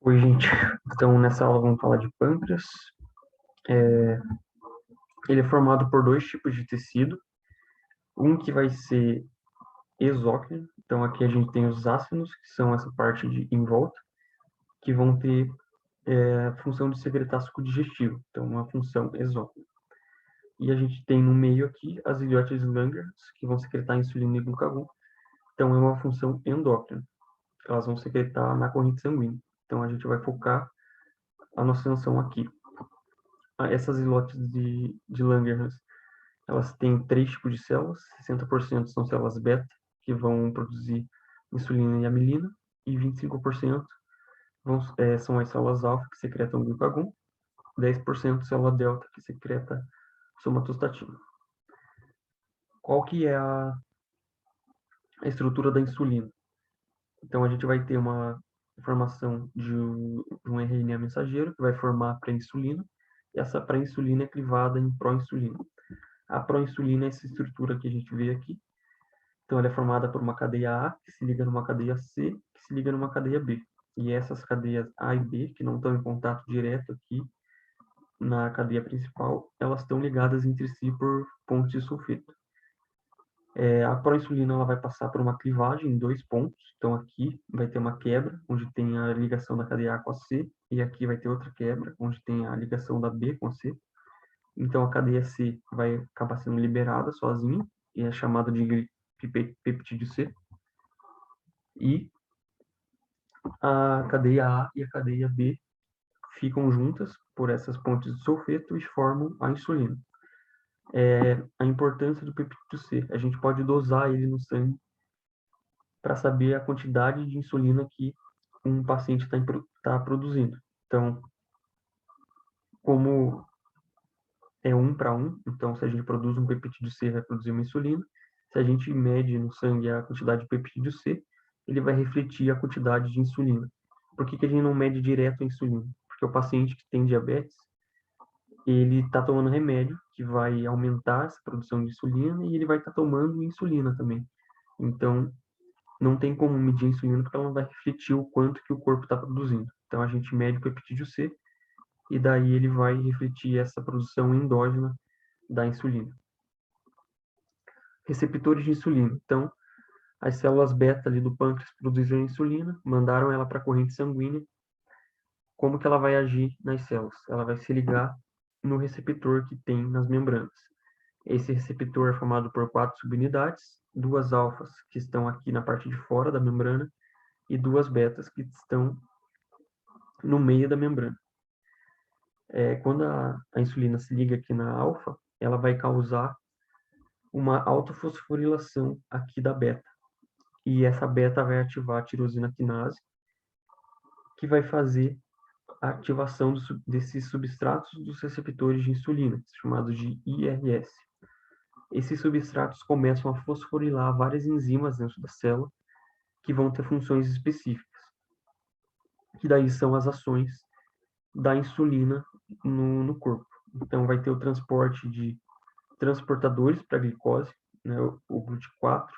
Oi, gente. Então, nessa aula vamos falar de pâncreas. Ele é formado por dois tipos de tecido. Um que vai ser exócrino. Então, aqui a gente tem os ácidos, que são essa parte em volta, que vão ter a função de secretar suco digestivo. Então, uma função exócrina. E a gente tem no meio aqui as ilhotas Langerhans, que vão secretar insulina e glucagon. Então, é uma função endócrina. Elas vão secretar na corrente sanguínea. Então, a gente vai focar a nossa atenção aqui. Essas ilhotas de Langerhans, elas têm três tipos de células: 60% são células beta, que vão produzir insulina e amilina, e 25% são as células alfa, que secretam glucagon, 10% célula delta, que secreta somatostatina. Qual que é a estrutura da insulina? Então, a gente vai ter uma formação de um RNA mensageiro, que vai formar a pré-insulina, e essa pré-insulina é crivada em pró-insulina. A pró-insulina é essa estrutura que a gente vê aqui. Então, ela é formada por uma cadeia A, que se liga numa cadeia C, que se liga numa cadeia B. E essas cadeias A e B, que não estão em contato direto aqui na cadeia principal, elas estão ligadas entre si por pontos de sulfeto. A proinsulina ela vai passar por uma clivagem em dois pontos. Então, aqui vai ter uma quebra, onde tem a ligação da cadeia A com a C, e aqui vai ter outra quebra, onde tem a ligação da B com a C. Então, a cadeia C vai acabar sendo liberada sozinha, e é chamada de peptídeo C. E a cadeia A e a cadeia B ficam juntas por essas pontes de sulfeto e formam a insulina. A importância do peptídeo C. A gente pode dosar ele no sangue para saber a quantidade de insulina que um paciente está produzindo. Então, como é 1 para 1, então se a gente produz um peptídeo C, vai produzir uma insulina. Se a gente mede no sangue a quantidade de peptídeo C, ele vai refletir a quantidade de insulina. Por que a gente não mede direto a insulina? Porque o paciente que tem diabetes, ele está tomando remédio que vai aumentar essa produção de insulina e ele vai estar tomando insulina também. Então, não tem como medir a insulina porque ela não vai refletir o quanto que o corpo está produzindo. Então, a gente mede o peptídeo C e daí ele vai refletir essa produção endógena da insulina. Receptores de insulina. Então, as células beta ali do pâncreas produziram insulina, mandaram ela para a corrente sanguínea. Como que ela vai agir nas células? Ela vai se ligar no receptor que tem nas membranas. Esse receptor é formado por 4 subunidades, 2 alfas que estão aqui na parte de fora da membrana e 2 betas que estão no meio da membrana. Quando a insulina se liga aqui na alfa, ela vai causar uma autofosforilação aqui da beta. E essa beta vai ativar a tirosina quinase, que vai fazer a ativação desses substratos dos receptores de insulina, chamados de IRS. Esses substratos começam a fosforilar várias enzimas dentro da célula, que vão ter funções específicas, que daí são as ações da insulina no corpo. Então, vai ter o transporte de transportadores para a glicose, né, o GLUT4,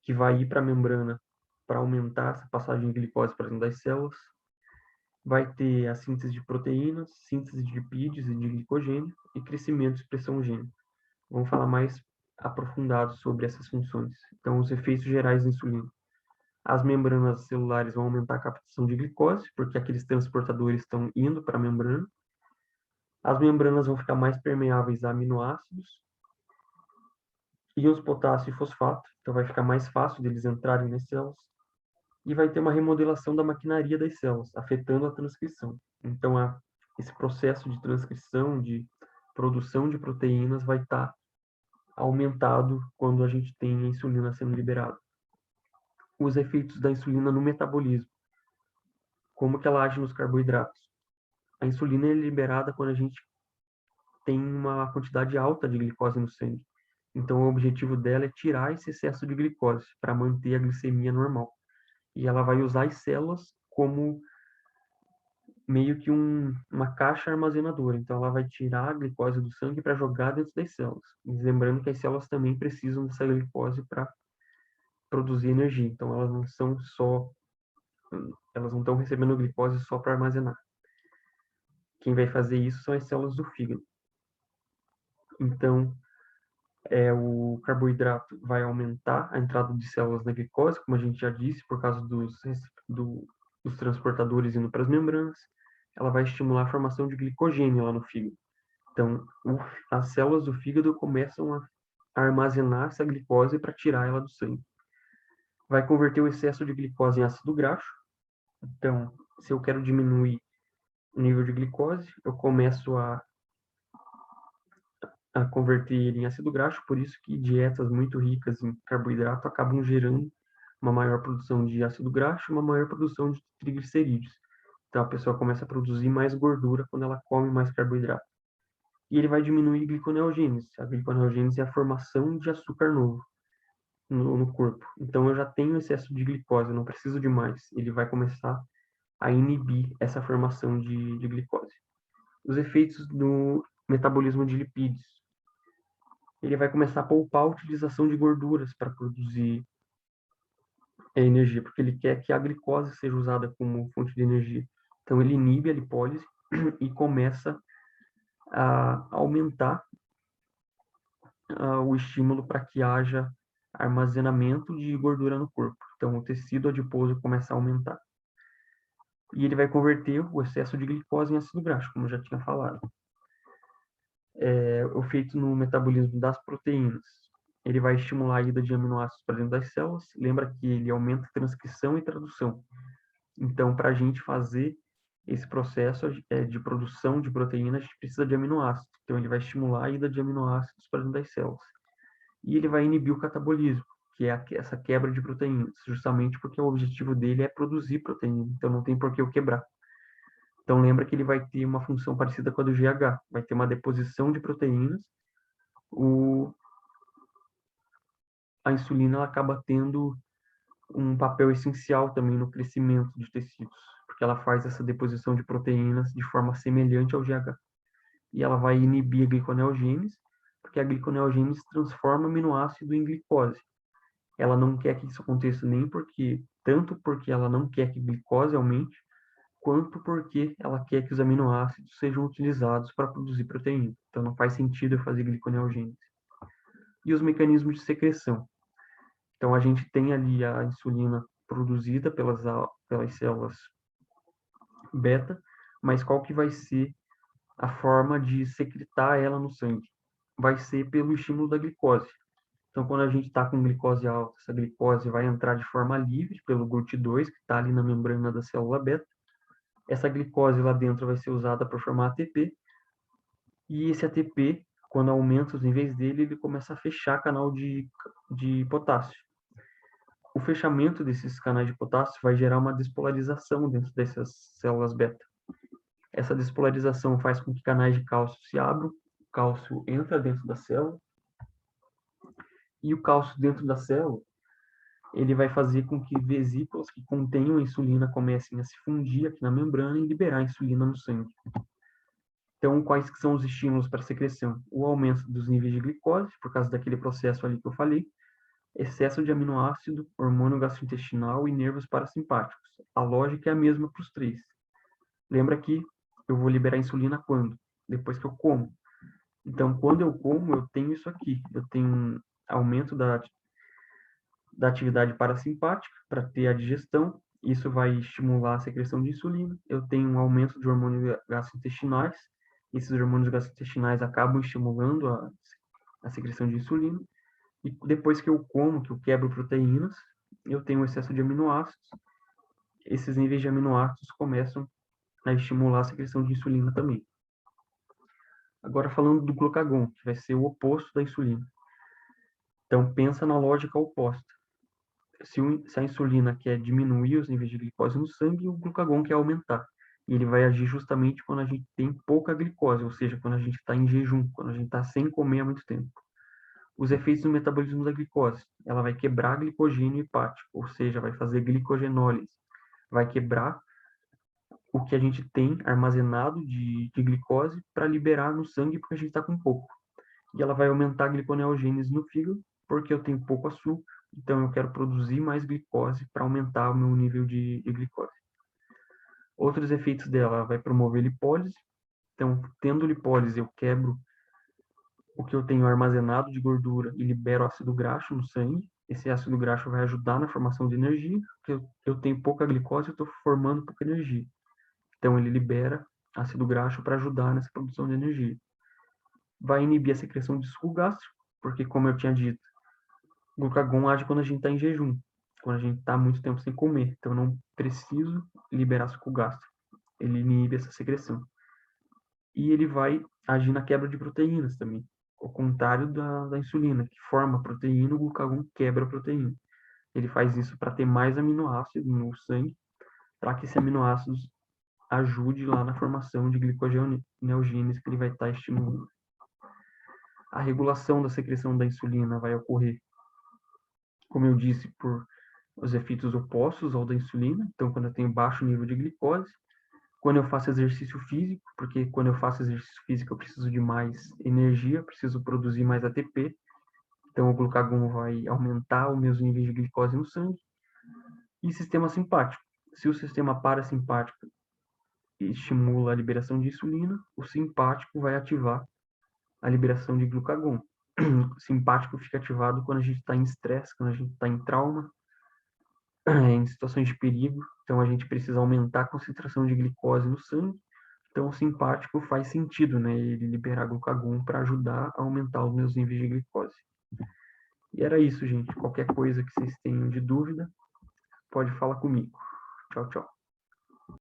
que vai ir para a membrana para aumentar essa passagem de glicose para dentro das células. Vai ter a síntese de proteínas, síntese de lipídios e de glicogênio e crescimento e expressão gênica. Vamos falar mais aprofundado sobre essas funções. Então, os efeitos gerais da insulina. As membranas celulares vão aumentar a captação de glicose, porque aqueles transportadores estão indo para a membrana. As membranas vão ficar mais permeáveis a aminoácidos, íons potássio e fosfato, então vai ficar mais fácil deles entrarem nas células. E vai ter uma remodelação da maquinaria das células, afetando a transcrição. Então, esse processo de transcrição, de produção de proteínas, vai estar aumentado quando a gente tem a insulina sendo liberada. Os efeitos da insulina no metabolismo. Como que ela age nos carboidratos? A insulina é liberada quando a gente tem uma quantidade alta de glicose no sangue. Então, o objetivo dela é tirar esse excesso de glicose para manter a glicemia normal. E ela vai usar as células como meio que uma caixa armazenadora. Então, ela vai tirar a glicose do sangue para jogar dentro das células. E lembrando que as células também precisam dessa glicose para produzir energia. Então, elas não são só elas não estão recebendo glicose só para armazenar. Quem vai fazer isso são as células do fígado. Então, o carboidrato vai aumentar a entrada de células na glicose, como a gente já disse, por causa dos transportadores indo para as membranas. Ela vai estimular a formação de glicogênio lá no fígado. Então, as células do fígado começam a armazenar essa glicose para tirar ela do sangue. Vai converter o excesso de glicose em ácido graxo. Então, se eu quero diminuir o nível de glicose, eu começo a converter ele em ácido graxo, por isso que dietas muito ricas em carboidrato acabam gerando uma maior produção de ácido graxo e uma maior produção de triglicerídeos. Então, a pessoa começa a produzir mais gordura quando ela come mais carboidrato. E ele vai diminuir a gliconeogênese. A gliconeogênese é a formação de açúcar novo no corpo. Então, eu já tenho excesso de glicose, eu não preciso de mais. Ele vai começar a inibir essa formação de glicose. Os efeitos do metabolismo de lipídios. Ele vai começar a poupar a utilização de gorduras para produzir energia, porque ele quer que a glicose seja usada como fonte de energia. Então, ele inibe a lipólise e começa a aumentar o estímulo para que haja armazenamento de gordura no corpo. Então, o tecido adiposo começa a aumentar. E ele vai converter o excesso de glicose em ácido graxo, como eu já tinha falado. O feito no metabolismo das proteínas. Ele vai estimular a ida de aminoácidos para dentro das células. Lembra que ele aumenta a transcrição e tradução. Então, para a gente fazer esse processo de produção de proteína, a gente precisa de aminoácidos. Então, ele vai estimular a ida de aminoácidos para dentro das células. E ele vai inibir o catabolismo, que é essa quebra de proteínas, justamente porque o objetivo dele é produzir proteína. Então, não tem por que eu quebrar. Então, lembra que ele vai ter uma função parecida com a do GH. Vai ter uma deposição de proteínas. A insulina ela acaba tendo um papel essencial também no crescimento de tecidos, porque ela faz essa deposição de proteínas de forma semelhante ao GH. E ela vai inibir a gliconeogênese, porque a gliconeogênese transforma aminoácido em glicose. Ela não quer que isso aconteça tanto porque ela não quer que a glicose aumente, quanto porque ela quer que os aminoácidos sejam utilizados para produzir proteína. Então não faz sentido eu fazer gliconeogênese. E os mecanismos de secreção. Então a gente tem ali a insulina produzida pelas células beta, mas qual que vai ser a forma de secretar ela no sangue? Vai ser pelo estímulo da glicose. Então, quando a gente está com glicose alta, essa glicose vai entrar de forma livre pelo GLUT2, que está ali na membrana da célula beta. Essa glicose lá dentro vai ser usada para formar ATP. E esse ATP, quando aumenta os níveis dele, ele começa a fechar canal de potássio. O fechamento desses canais de potássio vai gerar uma despolarização dentro dessas células beta. Essa despolarização faz com que canais de cálcio se abram, o cálcio entra dentro da célula, e o cálcio dentro da célula ele vai fazer com que vesículas que contenham a insulina comecem a se fundir aqui na membrana e liberar a insulina no sangue. Então, quais que são os estímulos para a secreção? O aumento dos níveis de glicose, por causa daquele processo ali que eu falei, excesso de aminoácido, hormônio gastrointestinal e nervos parasimpáticos. A lógica é a mesma para os três. Lembra que eu vou liberar insulina quando? Depois que eu como. Então, quando eu como, eu tenho isso aqui. Eu tenho um aumento da atividade parasimpática para ter a digestão. Isso vai estimular a secreção de insulina. Eu tenho um aumento de hormônios gastrointestinais. Esses hormônios gastrointestinais acabam estimulando a secreção de insulina. E depois que eu como, que eu quebro proteínas, eu tenho um excesso de aminoácidos. Esses níveis de aminoácidos começam a estimular a secreção de insulina também. Agora falando do glucagon, que vai ser o oposto da insulina. Então pensa na lógica oposta. Se a insulina quer diminuir os níveis de glicose no sangue, o glucagon quer aumentar. E ele vai agir justamente quando a gente tem pouca glicose, ou seja, quando a gente está em jejum, quando a gente está sem comer há muito tempo. Os efeitos do metabolismo da glicose. Ela vai quebrar glicogênio hepático, ou seja, vai fazer glicogenólise. Vai quebrar o que a gente tem armazenado de glicose para liberar no sangue porque a gente está com pouco. E ela vai aumentar a gliconeogênese no fígado, porque eu tenho pouco açúcar, então eu quero produzir mais glicose para aumentar o meu nível de glicose. Outros efeitos dela, vai promover lipólise, então, tendo lipólise, eu quebro o que eu tenho armazenado de gordura e libero ácido graxo no sangue. Esse ácido graxo vai ajudar na formação de energia, porque eu tenho pouca glicose, eu estou formando pouca energia. Então, ele libera ácido graxo para ajudar nessa produção de energia. Vai inibir a secreção de suco gástrico, porque, como eu tinha dito, o glucagon age quando a gente está em jejum, quando a gente está muito tempo sem comer. Então, eu não preciso liberar suco gástrico. Ele inibe essa secreção. E ele vai agir na quebra de proteínas também, ao contrário da insulina, que forma proteína, o glucagon quebra a proteína. Ele faz isso para ter mais aminoácidos no sangue, para que esses aminoácidos ajude lá na formação de gliconeogênese que ele vai estar estimulando. A regulação da secreção da insulina vai ocorrer, como eu disse, por os efeitos opostos ao da insulina. Então, quando eu tenho baixo nível de glicose, quando eu faço exercício físico, porque quando eu faço exercício físico eu preciso de mais energia, preciso produzir mais ATP, então o glucagon vai aumentar os meus níveis de glicose no sangue. E sistema simpático. Se o sistema parasimpático estimula a liberação de insulina, o simpático vai ativar a liberação de glucagon. O simpático fica ativado quando a gente está em estresse, quando a gente está em trauma, em situações de perigo. Então, a gente precisa aumentar a concentração de glicose no sangue. Então, o simpático faz sentido, né? Ele liberar glucagon para ajudar a aumentar os meus níveis de glicose. E era isso, gente. Qualquer coisa que vocês tenham de dúvida, pode falar comigo. Tchau, tchau.